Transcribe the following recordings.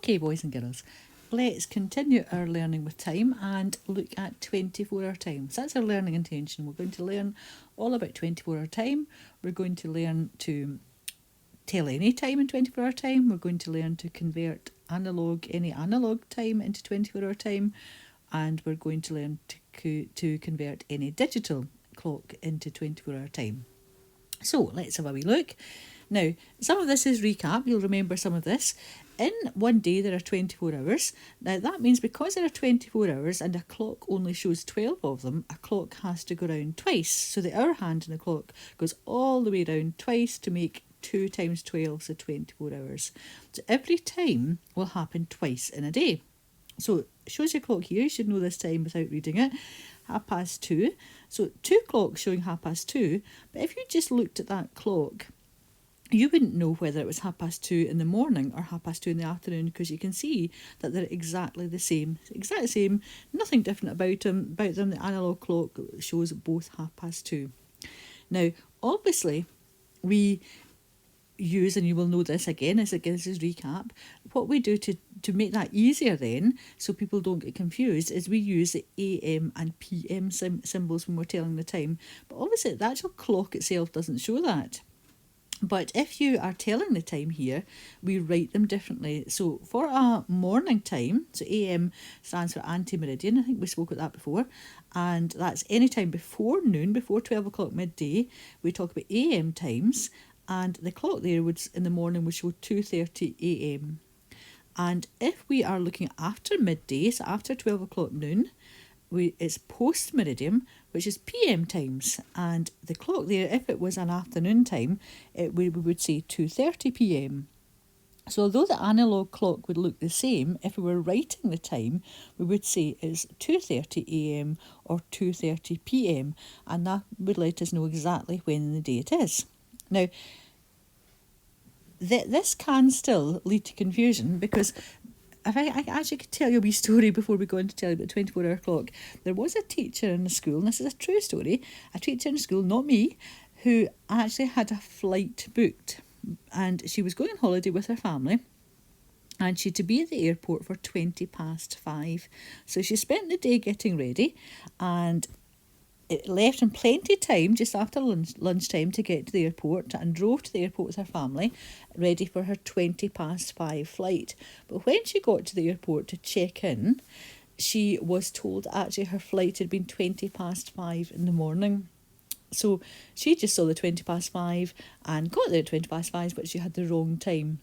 Okay, boys and girls, let's continue our learning with time and look at 24-hour time. So that's our learning intention. We're going to learn all about 24-hour time. We're going to learn to tell any time in 24-hour time. We're going to learn to convert any analog time into 24-hour time. And we're going to learn to convert any digital clock into 24-hour time. So let's have a wee look. Now, some of this is recap. You'll remember some of this. In one day, there are 24 hours. Now, that means because there are 24 hours and a clock only shows 12 of them, a clock has to go round twice. So the hour hand in the clock goes all the way round twice to make 2 times 12, so 24 hours. So every time will happen twice in a day. So it shows your clock here. You should know this time without reading it. 2:30. So 2 clocks showing 2:30. But if you just looked at that clock, you wouldn't know whether it was 2:30 in the morning or 2:30 in the afternoon, because you can see that they're exactly the same. Exactly the same, nothing different about them. The analogue clock shows both 2:30. Now, obviously, we use, and you will know this again as this is recap, what we do to make that easier then, so people don't get confused, is we use the AM and PM symbols when we're telling the time. But obviously the actual clock itself doesn't show that. But if you are telling the time here, we write them differently. So for a morning time, so AM stands for anti-meridian. I think we spoke about that before. And that's any time before noon, before 12 o'clock midday. We talk about AM times. And the clock there in the morning would show 2:30 AM. And if we are looking after midday, so after 12 o'clock noon, it's post-meridian, which is PM times. And the clock there, if it was an afternoon time, we would say 2:30 PM. So although the analogue clock would look the same, if we were writing the time, we would say it's 2:30 AM or 2:30 PM. And that would let us know exactly when in the day it is. Now, this can still lead to confusion, because if I actually could tell you a wee story before we go on to tell you about the 24-hour clock. There was a teacher in the school, and this is a true story, a teacher in the school, not me, who actually had a flight booked. And she was going on holiday with her family, and she had to be at the airport for 5:20. So she spent the day getting ready, and it left in plenty of time just after lunchtime to get to the airport, and drove to the airport with her family, ready for her 5:20 flight. But when she got to the airport to check in, she was told actually her flight had been 5:20 in the morning. So she just saw the 5:20 and got there at 5:20, but she had the wrong time.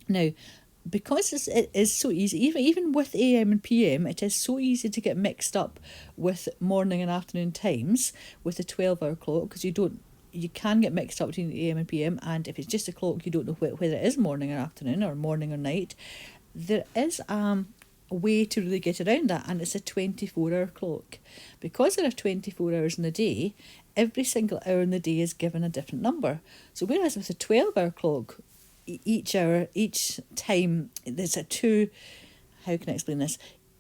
Now, because it is so easy, even with AM and PM, it is so easy to get mixed up with morning and afternoon times with the 12-hour clock, because you can get mixed up between the AM and PM, and if it's just a clock, you don't know whether it is morning or afternoon or morning or night. There is a way to really get around that, and it's a 24-hour clock. Because there are 24 hours in the day, every single hour in the day is given a different number. So whereas with a 12-hour clock, each hour, each time, there's how can I explain this?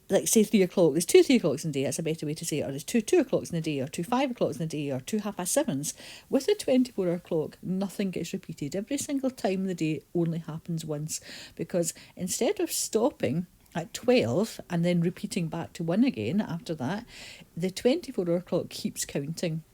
Like say 3 o'clock, there's 2 3 o'clocks in the day, that's a better way to say it, or there's 2 2 o'clocks in the day, or 2 5 o'clocks in the day, or 2 7:30. With a 24-hour clock, nothing gets repeated. Every single time in the day only happens once, because instead of stopping at 12 and then repeating back to 1 again after that, the 24-hour clock keeps counting.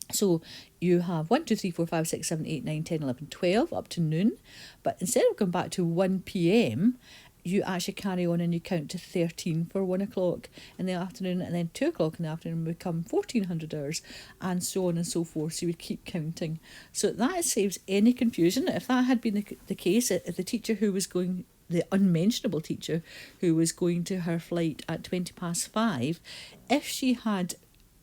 So you have 1, 2, 3, 4, 5, 6, 7, 8, 9, 10, 11, 12 up to noon. But instead of going back to 1 PM, you actually carry on and you count to 13 for 1 o'clock in the afternoon, and then 2 o'clock in the afternoon become 1400 hours, and so on and so forth. So you would keep counting. So that saves any confusion. If that had been the case, if the teacher who was going, the unmentionable teacher who was going to her flight at 5:20, if she had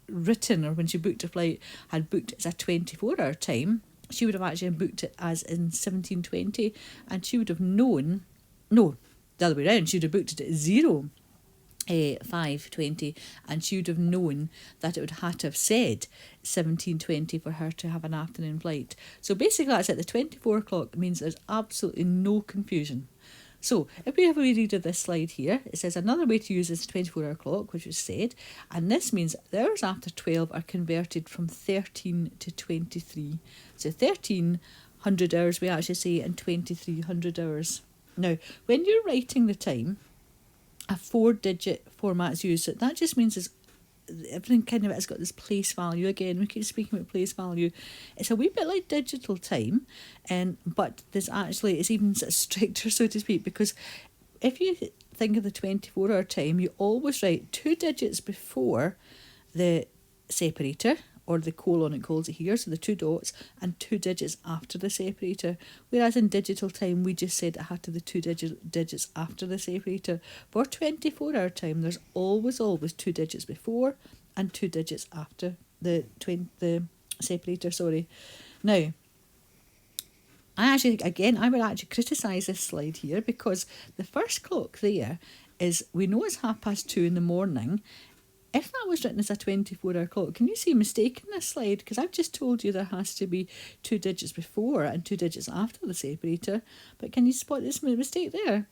written, or when she booked her flight, had booked it as a 24-hour time, she would have actually booked it as in 1720, and she would have known, no, the other way around, she would have booked it at 5:20, and she would have known that it would have to have said 1720 for her to have an afternoon flight. So basically that's it. The 24 o'clock means there's absolutely no confusion. So if we have a read of this slide here, it says another way to use this 24-hour clock, which was said, and this means the hours after 12 are converted from 13 to 23. So 1300 hours we actually say, and 2300 hours. Now, when you're writing the time, a 4-digit format's used. So that just means everything kind of has got this place value again. We keep speaking about place value. It's a wee bit like digital time, but it's even sort of stricter, so to speak, because if you think of the 24-hour time, you always write 2 digits before the separator, or the colon it calls it here, so the 2 dots, and 2 digits after the separator. Whereas in digital time, we just said it had to be the 2 digits after the separator. For 24-hour time, there's always 2 digits before and 2 digits after the separator, sorry. Now, I would actually criticise this slide here, because the first clock there is, we know it's 2:30 in the morning. If that was written as a 24-hour clock, can you see a mistake in this slide? Because I've just told you there has to be 2 digits before and 2 digits after the separator. But can you spot this mistake there?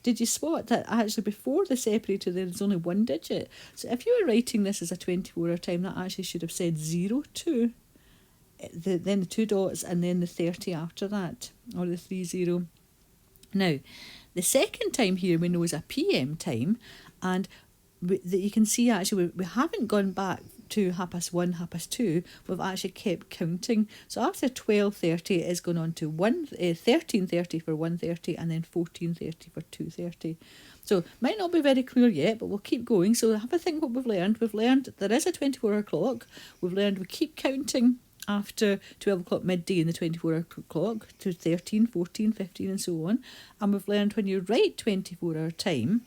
Did you spot that actually before the separator there's only 1 digit? So if you were writing this as a 24-hour time, that actually should have said 02, then the 2 dots, and then the 30 after that, or the 30. Now, the second time here we know is a PM time, and that you can see actually we haven't gone back to 1:30, 2:30. We've actually kept counting. So after 12:30 it's gone on to 13:30 for 1:30, and then 14:30 for 2:30. So might not be very clear yet, but we'll keep going. So have a think what we've learned. We've learned there is a 24-hour clock. We've learned we keep counting after 12 o'clock midday in the 24-hour clock to 13, 14, 15 and so on. And we've learned when you write 24-hour time,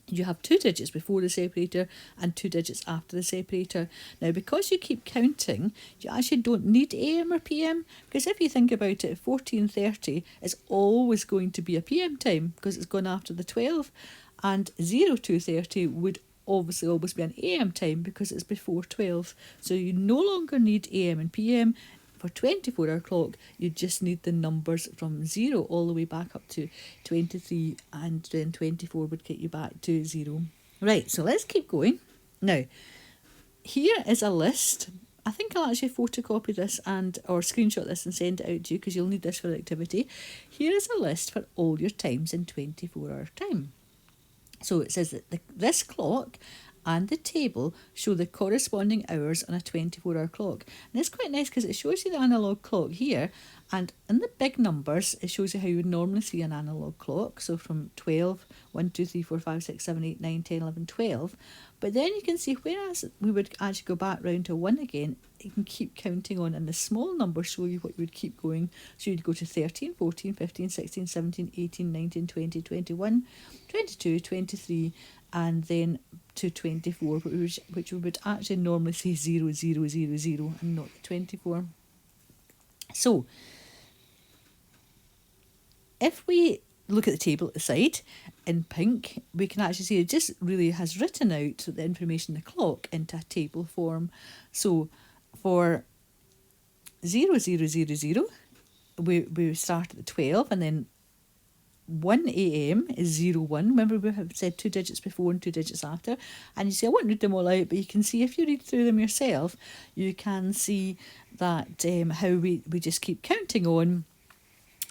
you have 2 digits before the separator and 2 digits after the separator. Now, because you keep counting, you actually don't need AM or PM, because if you think about it, 14:30 is always going to be a PM time because it's gone after the 12, and 02:30 would obviously always be an AM time because it's before 12. So you no longer need AM and PM. For 24-hour clock, you just need the numbers from 0 all the way back up to 23, and then 24 would get you back to 0. Right, so let's keep going. Now, here is a list. I think I'll actually photocopy this or screenshot this and send it out to you, because you'll need this for the activity. Here is a list for all your times in 24-hour time. So it says that this clock and the table show the corresponding hours on a 24-hour clock. And it's quite nice because it shows you the analogue clock here, and in the big numbers it shows you how you would normally see an analogue clock. So from 12, 1, 2, 3, 4, 5, 6, 7, 8, 9, 10, 11, 12. But then you can see, whereas we would actually go back round to 1 again, you can keep counting on, and the small numbers show you what you would keep going. So you'd go to 13, 14, 15, 16, 17, 18, 19, 20, 21, 22, 23, and then to 24, which we would actually normally say 0, 0, 0, 0, and not 24. So if we look at the table at the side in pink, we can actually see it just really has written out the information, the clock, into a table form. So for 0, 0, 0, 0, we start at the 12, and then 1 a.m. is 01. Remember, we have said 2 digits before and 2 digits after. And you see, I won't read them all out, but you can see, if you read through them yourself, you can see that how we just keep counting on.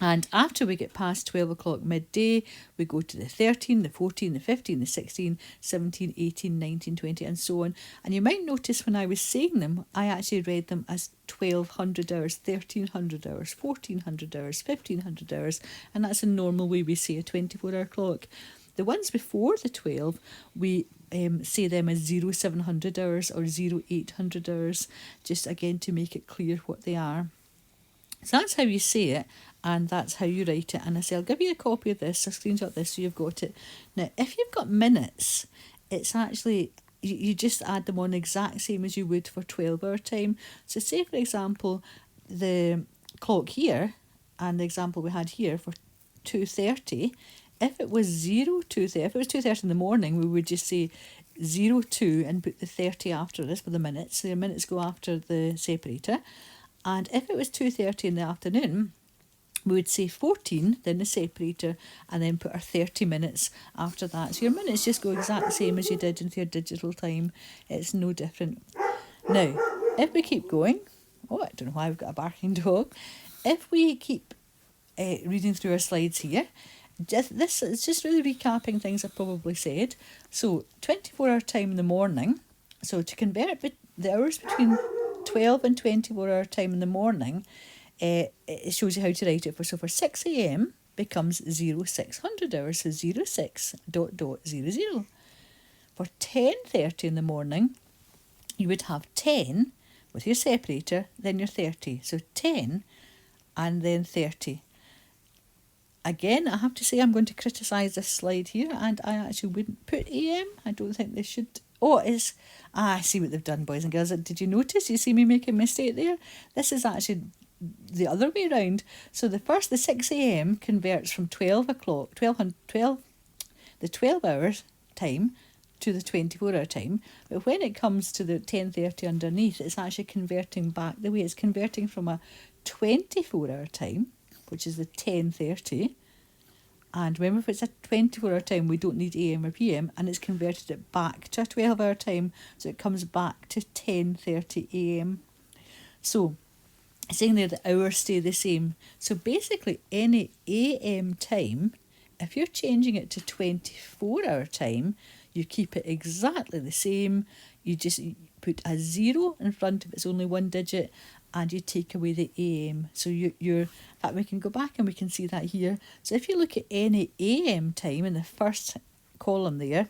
And after we get past 12 o'clock midday, we go to the 13, the 14, the 15, the 16, 17, 18, 19, 20, and so on. And you might notice when I was saying them, I actually read them as 1200 hours, 1300 hours, 1400 hours, 1500 hours. And that's a normal way we say a 24-hour clock. The ones before the 12, we say them as 0700 hours or 0800 hours, just again to make it clear what they are. So that's how you say it, and that's how you write it. And I say, I'll give you a copy of this, a screenshot this, so you've got it. Now, if you've got minutes, it's actually, you just add them on exact same as you would for 12-hour time. So say, for example, the clock here, and the example we had here for 2:30, if it was 02:30, if it was 2:30 in the morning, we would just say 02 and put the 30 after this for the minutes. So your minutes go after the separator. And if it was 2:30 in the afternoon, we would say 14, then the separator, and then put our 30 minutes after that. So your minutes just go exact same as you did into your digital time. It's no different. Now, if we keep going, I don't know why we've got a barking dog. If we keep reading through our slides here. This is just really recapping things I've probably said. So 24-hour time in the morning. So to convert the hours between 12 and 24-hour time in the morning, it shows you how to write it. For 6 a.m. becomes 0600 hours, so 06 dot dot 00. For 10:30 in the morning, you would have 10 with your separator, then your 30. So 10 and then 30. Again, I have to say I'm going to criticise this slide here, and I actually wouldn't put AM. I don't think they should. Oh, it's... I see what they've done, boys and girls. Did you notice? You see me make a mistake there? This is actually the other way round. So the 6 a.m. converts from 12 o'clock, the 12 hours time to the 24-hour time. But when it comes to the 10:30 underneath, it's actually converting back the way. It's converting from a 24-hour time, which is the 10:30. And remember, if it's a 24-hour time, we don't need AM or PM, and it's converted it back to a 12-hour time, so it comes back to 10:30 AM. So, saying there the hours stay the same. So basically, any AM time, if you're changing it to 24-hour time, you keep it exactly the same. You just put a 0 in front if it's only one digit, and you take away the AM. So you're that we can go back and we can see that here. So if you look at any AM time in the first column there,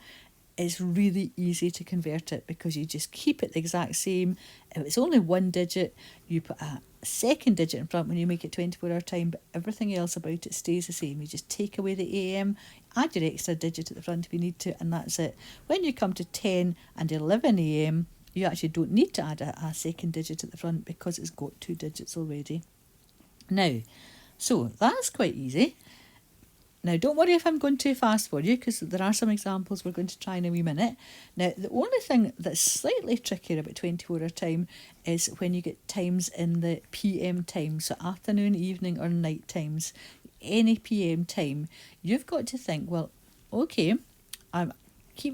it's really easy to convert it because you just keep it the exact same. If it's only one digit, you put a second digit in front when you make it 24-hour time, but everything else about it stays the same. You just take away the AM, add your extra digit at the front if you need to, and that's it. When you come to 10 and 11 AM, you actually don't need to add a second digit at the front because it's got 2 digits already. Now, so that's quite easy. Now, don't worry if I'm going too fast for you, because there are some examples we're going to try in a wee minute. Now, the only thing that's slightly trickier about 24-hour time is when you get times in the PM time, so afternoon, evening or night times. Any PM time, you've got to think, well, okay, I'm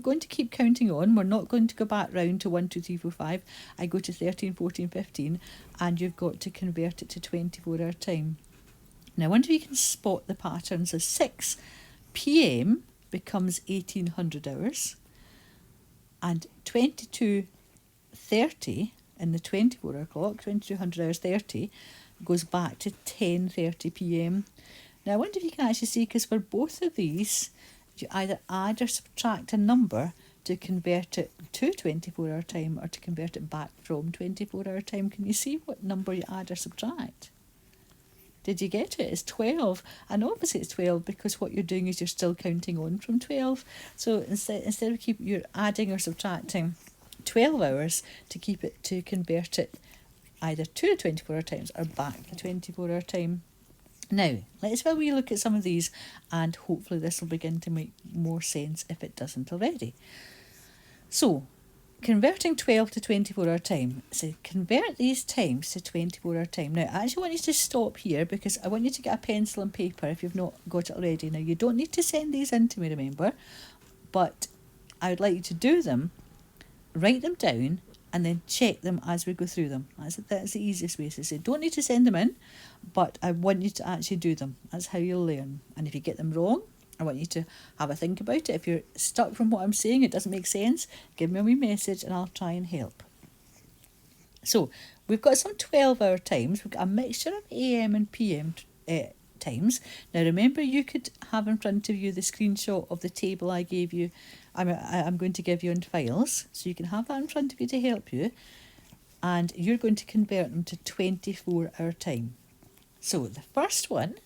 going to keep counting on. We're not going to go back round to 1, 2, 3, 4, 5. I go to 13, 14, 15, and you've got to convert it to 24-hour time. Now, I wonder if you can spot the pattern. So 6 p.m. becomes 1800 hours, and 22:30 in the 24-hour clock, 2200 hours 30, goes back to 10:30 p.m. Now, I wonder if you can actually see, because for both of these, you either add or subtract a number to convert it to 24-hour time or to convert it back from 24-hour time. Can you see what number you add or subtract? Did you get it? It's 12. And obviously it's 12 because what you're doing is you're still counting on from 12. So instead of you're adding or subtracting 12 hours to convert it either to 24-hour times or back to 24-hour time. Now, let's have a wee look at some of these, and hopefully this will begin to make more sense if it doesn't already. So, converting 12 to 24-hour time. So convert these times to 24-hour time. Now, I actually want you to stop here because I want you to get a pencil and paper if you've not got it already. Now, you don't need to send these in to me, remember, but I would like you to do them, write them down, and then check them as we go through them. That's the easiest way. So don't need to send them in, but I want you to actually do them. That's how you'll learn. And if you get them wrong, I want you to have a think about it. If you're stuck from what I'm saying, it doesn't make sense, give me a wee message and I'll try and help. So we've got some 12-hour times. We've got a mixture of AM and PM times. Now remember, you could have in front of you the screenshot of the table I gave you. I'm going to give you in files, so you can have that in front of you to help you, and you're going to convert them to 24-hour time. So the first one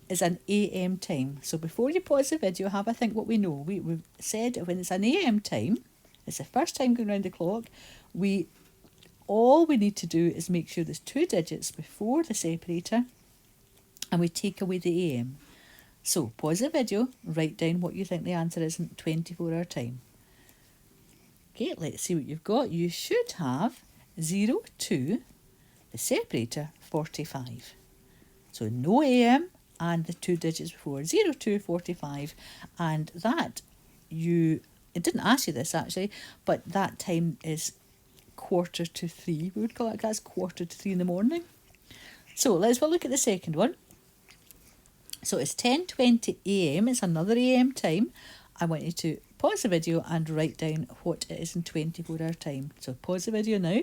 is an AM time. So before you pause the video, have a think what we know. We've said when it's an AM time, it's the first time going round the clock, all we need to do is make sure there's 2 digits before the separator, and we take away the AM. So pause the video, write down what you think the answer is in 24-hour time. Okay, let's see what you've got. You should have 0, 2, the separator 45. So no AM and the 2 digits before, 0, 2, 45. And that it didn't ask you this actually, but that time is 2:45. We would call it, that's 2:45 in the morning. So let's have a look at the second one. So it's 10:20 a.m. It's another AM time. I want you to pause the video and write down what it is in 24-hour time. So pause the video now.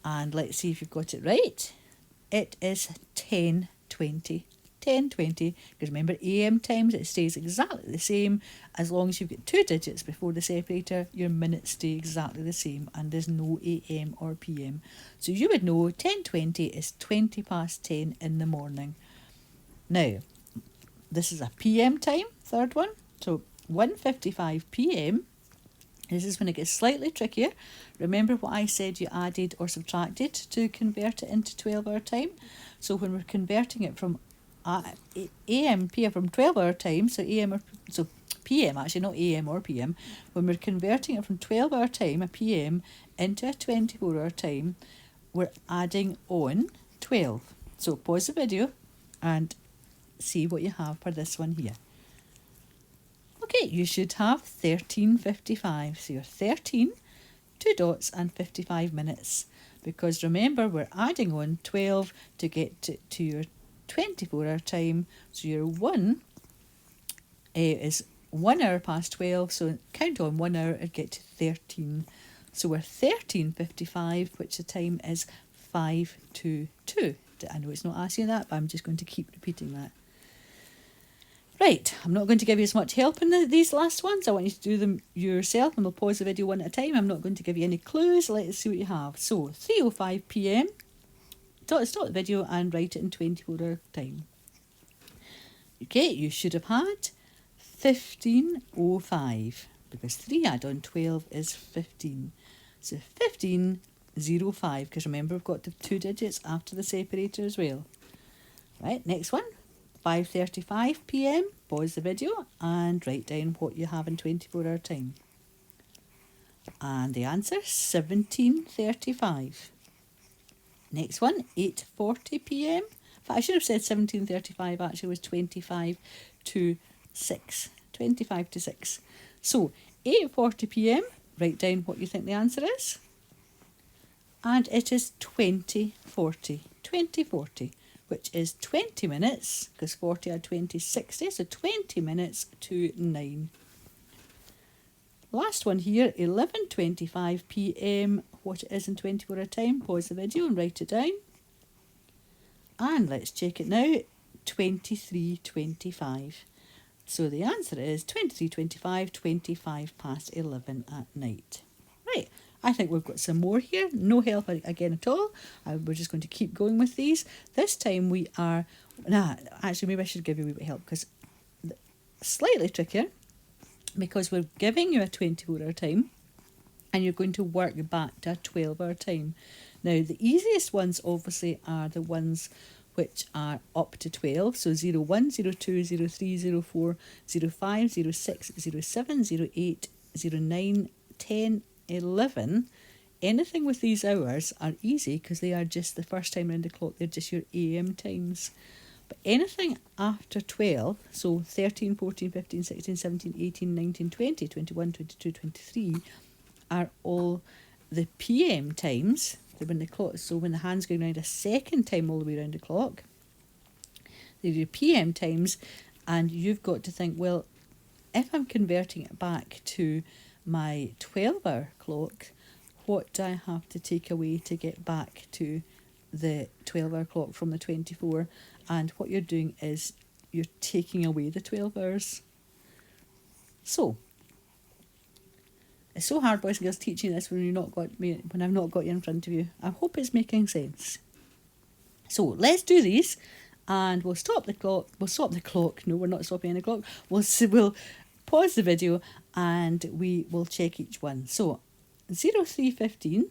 And let's see if you've got it right. It is 10:20. 10:20, because remember AM times, it stays exactly the same. As long as you've got 2 digits before the separator, your minutes stay exactly the same and there's no AM or PM. So you would know 10:20 is 20 past 10 in the morning. Now, this is a PM time, third one. So 1:55 PM. This is when it gets slightly trickier. Remember what I said you added or subtracted to convert it into 12-hour time? So when we're converting it from AM, PM from 12-hour time, so PM actually, not AM or PM. When we're converting it from 12-hour time, a PM, into a 24-hour time, we're adding on 12. So pause the video and see what you have for this one here. Okay, you should have 13:55. So you're 13, 2 dots and 55 minutes. Because remember, we're adding on 12 to get to your 24-hour time. So your 1 is 1 hour past 12. So count on 1 hour and get to 13. So we're 13:55, which the time is 5:22. I know it's not asking that, but I'm just going to keep repeating that. Right, I'm not going to give you as much help in these last ones. I want you to do them yourself, and we'll pause the video one at a time. I'm not going to give you any clues. Let's see what you have. So 3:05 PM. Stop the video and write it in 24-hour time. Okay, you should have had 15:05, because 3 add on 12 is 15. So 15:05, because remember we've got the 2 digits after the separator as well. Right, next one. 5:35 PM. Pause the video and write down what you have in 24-hour time. And the answer, 17:35. Next one, 8:40 PM. I should have said 17:35, actually it was 25 to 6. 25 to 6. So 8:40 PM, write down what you think the answer is. And it is 20:40. 20:40. Which is 20 minutes, because 40 are 20, 60, so 20 minutes to 9. Last one here, 11:25 PM, what it is in 24-hour time. Pause the video and write it down. And let's check it now, 23:25. So the answer is 23:25, 25 past 11 at night. Right. I think we've got some more here. No help again at all. We're just going to keep going with these. This time we are... actually, maybe I should give you a wee bit of help, because slightly trickier, because we're giving you a 24-hour time and you're going to work back to a 12-hour time. Now, the easiest ones obviously are the ones which are up to 12. So 01, 02, 03, 04, 05, 06, 07, 08, 09, 10, 11. Anything with these hours are easy because they are just the first time around the clock. They're just your AM times. But anything after 12, so 13, 14, 15, 16, 17, 18, 19, 20, 21, 22, 23, are all the PM times. They're when the clock, so when the hand's going around a second time all the way around the clock, they're your PM times. And you've got to think, well, if I'm converting it back to my 12-hour clock, what do I have to take away to get back to the 12-hour clock from the 24? And what you're doing is you're taking away the 12 hours. So it's so hard, boys and girls, teaching this when I've not got you in front of you. I hope it's making sense. So let's do these, and we'll stop the clock. No, we're not stopping any clock. We'll pause the video and we will check each one. So 03:15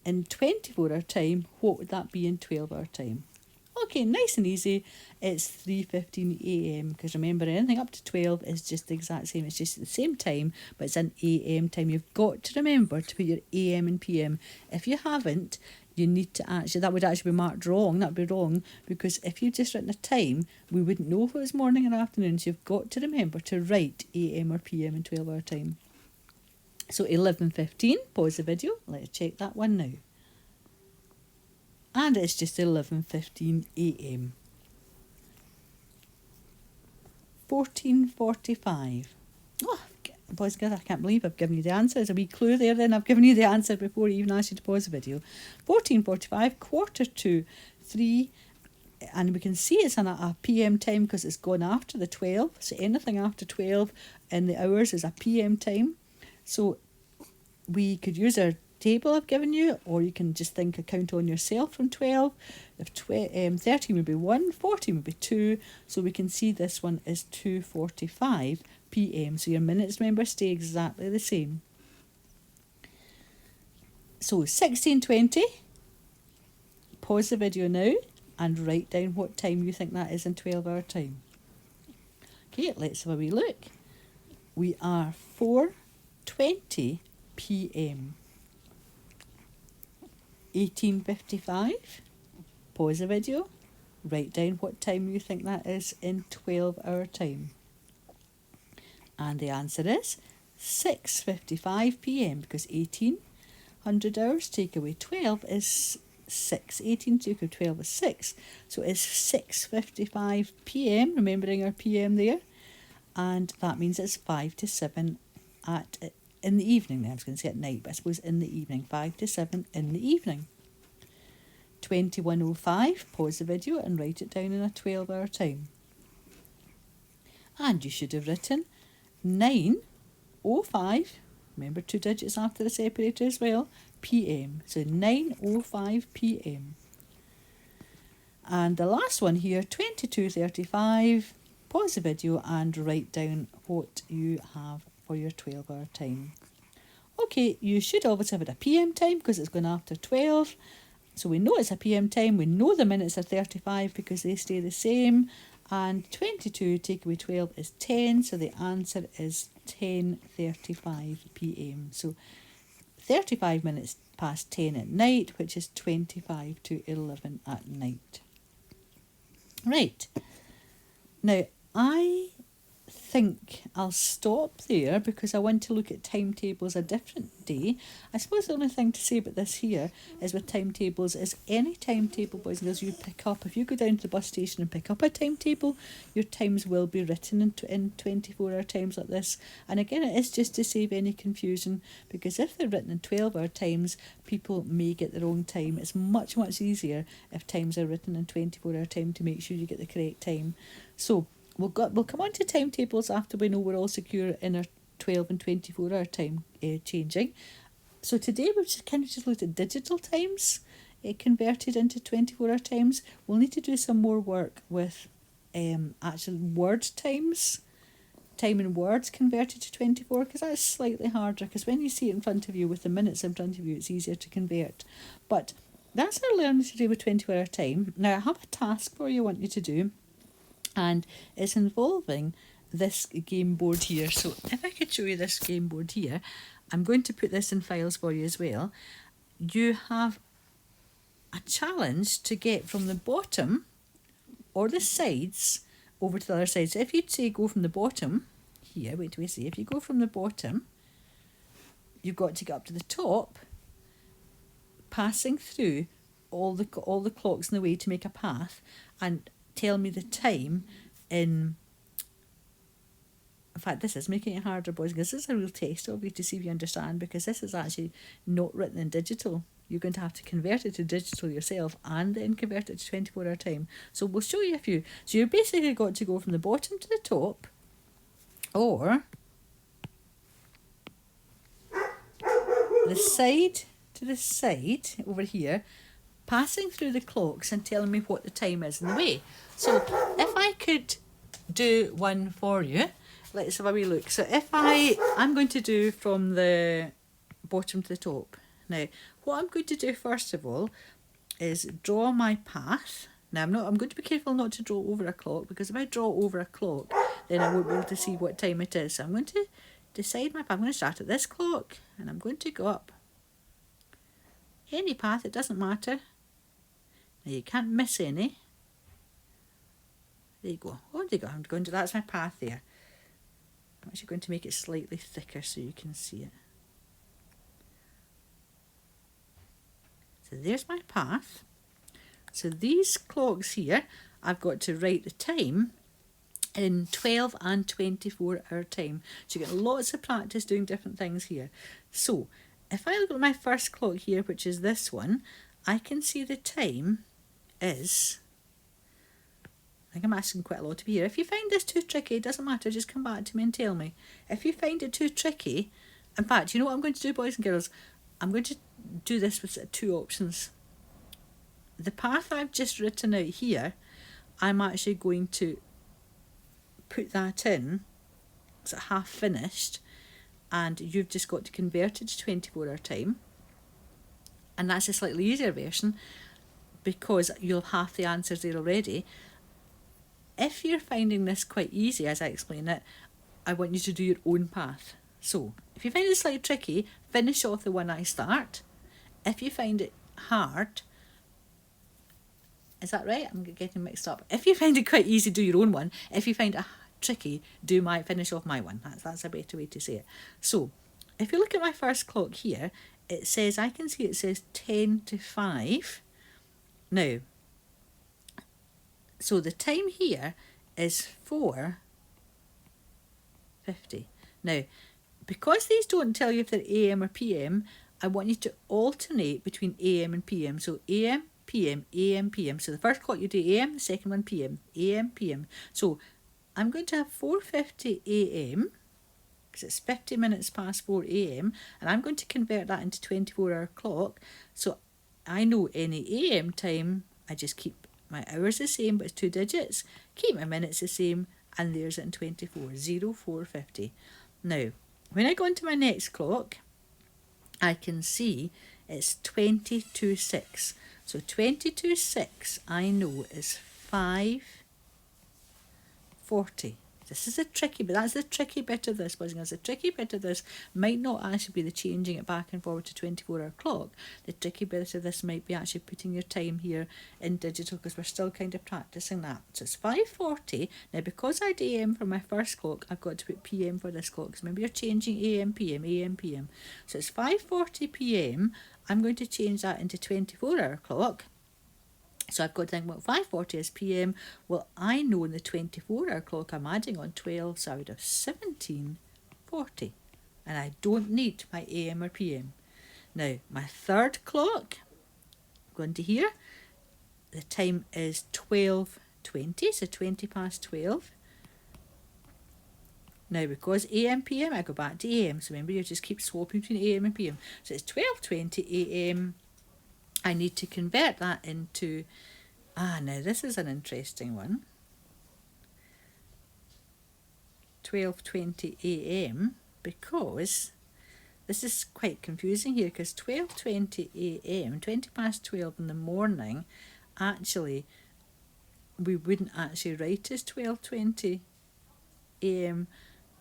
in 24-hour time, what would that be in 12-hour time? Okay, nice and easy. It's 3:15 AM, because remember, anything up to 12 is just the exact same. It's just the same time, but it's an AM time. You've got to remember to put your AM and PM. If you haven't, you need to that would actually be marked wrong. That'd be wrong, because if you've just written a time, we wouldn't know if it was morning or afternoon. So you've got to remember to write AM or PM in 12-hour time. So 11:15, pause the video. Let's check that one now. and it's just 11:15 a.m. 14:45. Oh, boys and girls, I can't believe I've given you the answer. There's a wee clue there then. I've given you the answer before I even asked you to pause the video. 14:45, 3:15, and we can see it's on a PM time because it's gone after the 12. So anything after 12 in the hours is a PM time. So we could use our table I've given you, or you can just think a count on yourself from 12. If 13 would be 1, 14 would be 2, so we can see this one is 2:45 p.m. So your minutes, remember, stay exactly the same. So 16:20, pause the video now and write down what time you think that is in 12-hour time. Okay, let's have a wee look. We are 4:20 p.m. 18:55, pause the video, write down what time you think that is in 12-hour time. And the answer is 6:55 p.m. because 1800 hours take away 12 is 6. 18 take away 12 is 6. So it's 6:55 p.m. remembering our p.m. there. And that means it's 5 to 7 in the evening. I was going to say at night, but I suppose in the evening. 5 to 7 in the evening. 21:05, pause the video and write it down in a 12-hour time. And you should have written 9:05, remember 2 digits after the separator as well, p.m. So 9:05 p.m. And the last one here, 22:35, pause the video and write down what you have for your 12-hour time. Okay, you should always have it a PM time because it's going after 12. So we know it's a PM time. We know the minutes are 35 because they stay the same. And 22 take away 12 is 10. So the answer is 10:35 p.m. So 35 minutes past 10 at night, which is 25 to 11 at night. Right. Now, I think I'll stop there because I want to look at timetables a different day. I suppose the only thing to say about this here is with timetables is any timetable, boys and girls, you pick up, if you go down to the bus station and pick up a timetable, your times will be written in 24-hour times like this. And again, it is just to save any confusion because if they're written in 12-hour times, people may get the wrong time. It's much, much easier if times are written in 24-hour time to make sure you get the correct time. So we'll come on to timetables after we know we're all secure in our 12 and 24-hour time changing. So today we've just kind of just looked at digital times converted into 24-hour times. We'll need to do some more work with actual word times, time in words converted to 24, because that's slightly harder because when you see it in front of you with the minutes in front of you, it's easier to convert. But that's our learning to do with 24-hour time. Now I have a task for you I want you to do, and it's involving this game board here. So if I could show you this game board here, I'm going to put this in files for you as well. You have a challenge to get from the bottom or the sides over to the other side. So if you'd say go from the bottom here, wait till we see, if you go from the bottom, you've got to get up to the top, passing through all the clocks in the way to make a path, and tell me the time in fact, this is making it harder, boys, because this is a real test of you to see if you understand, because this is actually not written in digital. You're going to have to convert it to digital yourself and then convert it to 24-hour time. So we'll show you a few. So you've basically got to go from the bottom to the top, or the side to the side over here, passing through the clocks and telling me what the time is in the way. So if I could do one for you, let's have a wee look. So if I'm going to do from the bottom to the top. Now, what I'm going to do first of all is draw my path. Now, I'm going to be careful not to draw over a clock, because if I draw over a clock, then I won't be able to see what time it is. So I'm going to decide my path. I'm going to start at this clock, and I'm going to go up any path. It doesn't matter. Now, you can't miss any. There you go. Oh, there you go. I'm going to, that's my path there. I'm actually going to make it slightly thicker so you can see it. So there's my path. So these clocks here, I've got to write the time in 12 and 24 hour time. So you get lots of practice doing different things here. So if I look at my first clock here, which is this one, I can see the time is, I think I'm asking quite a lot of you here. If you find this too tricky, it doesn't matter, just come back to me and tell me. If you find it too tricky, in fact, you know what I'm going to do, boys and girls? I'm going to do this with two options. The path I've just written out here, I'm actually going to put that in, it's half finished, and you've just got to convert it to 24 hour time. And that's a slightly easier version because you'll have the answers there already. If you're finding this quite easy as I explain it, I want you to do your own path. So if you find it slightly tricky, finish off the one I start. If you find it hard, is that right? I'm getting mixed up. If you find it quite easy, do your own one. If you find it tricky, finish off my one. That's a better way to say it. So if you look at my first clock here, it says, I can see it says 10 to 5. Now, so the time here is 4:50. Now, because these don't tell you if they're AM or PM, I want you to alternate between AM and PM. So AM, PM, AM, PM. So the first clock you do AM, the second one PM, AM, PM. So I'm going to have 4:50 AM, because it's 50 minutes past 4 AM, and I'm going to convert that into 24-hour clock. So I know any AM time, I just keep my hours the same, but it's 2 digits, keep my minutes the same, and there's it in 24, 0450. Now, when I go into my next clock, I can see it's 22:06. So 22:06 I know is 5:40. This is a tricky, but that's the tricky bit of this, boys and girls. The tricky bit of this might not actually be the changing it back and forward to 24-hour clock. The tricky bit of this might be actually putting your time here in digital, because we're still kind of practicing that. So it's 5:40. Now, because I did AM for my first clock, I've got to put PM for this clock, because remember you're changing AM, PM, AM, PM. So it's 5:40 PM. I'm going to change that into 24-hour clock. So I've got to think, well, 5:40 is PM. Well, I know in the 24-hour clock I'm adding on 12, so I would have 17:40. And I don't need my AM or PM. Now, my third clock, going to here, the time is 12:20, so 20 past 12. Now, because AM, PM, I go back to AM. So remember, you just keep swapping between AM and PM. So it's 12:20 AM. I need to convert that into, now this is an interesting one. 12:20 AM, because this is quite confusing here, because 12:20 AM, 20 past 12 in the morning, actually, we wouldn't actually write as 12:20 AM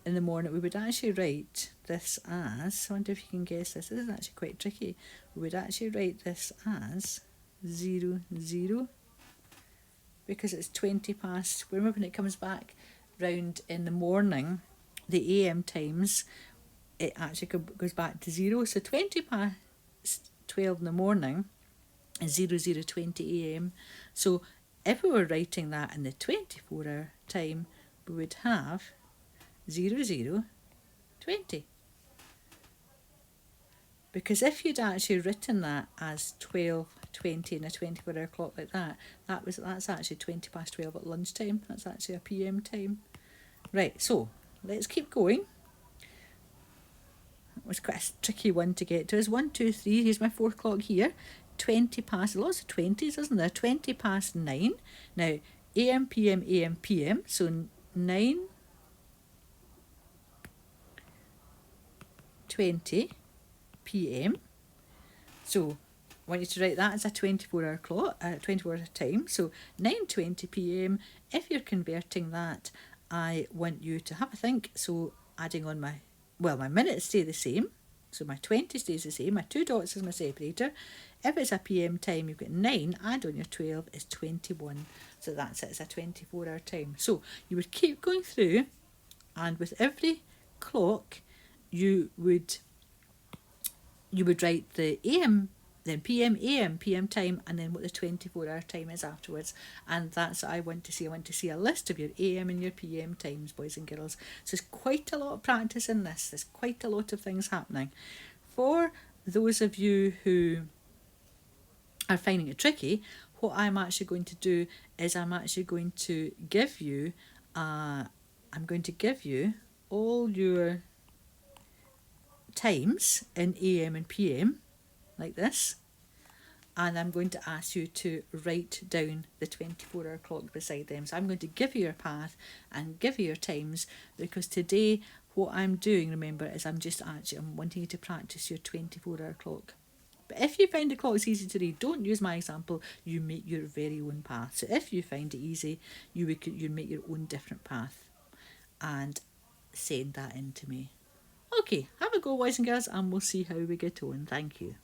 in the morning. We would actually write this as, I wonder if you can guess this is actually quite tricky. We would actually write this as 00, because it's 20 past, remember when it comes back round in the morning, the AM times, it actually goes back to 0. So 20 past 12 in the morning is 00:20 AM. So if we were writing that in the 24-hour time, we would have 00:20. Because if you'd actually written that as 12:20 in a 24-hour clock like that, that's actually 20 past 12 at lunchtime. That's actually a PM time. Right, so let's keep going. It was quite a tricky one to get to. It's 1, 2, 3. Here's my fourth clock here. 20 past, lots of 20s, isn't there? 20 past 9. Now, AM, PM, AM, PM. So 9:20 PM. So I want you to write that as a 24-hour clock, 24-hour time. So 9:20 PM. If you're converting that, I want you to have a think. So adding on my minutes stay the same. So my 20 stays the same. My 2 dots is my separator. If it's a PM time, you've got 9. Add on your 12 is 21. So that's it. It's a 24-hour time. So you would keep going through, and with every clock, you would write the AM, then PM, AM, PM time, and then what the 24-hour time is afterwards. And that's what I want to see. I want to see a list of your AM and your PM times, boys and girls. So there's quite a lot of practice in this. There's quite a lot of things happening. For those of you who are finding it tricky, what I'm actually going to do is I'm going to give you all your times in AM and PM, like this, and I'm going to ask you to write down the 24-hour clock beside them. So I'm going to give you your path and give you your times, because today what I'm doing, remember, is I'm wanting you to practice your 24-hour clock. But if you find the clocks easy to read, don't use my example. You make your very own path. So if you find it easy, you make your own different path and send that in to me. Okay, have a go, boys and girls, and we'll see how we get on. Thank you.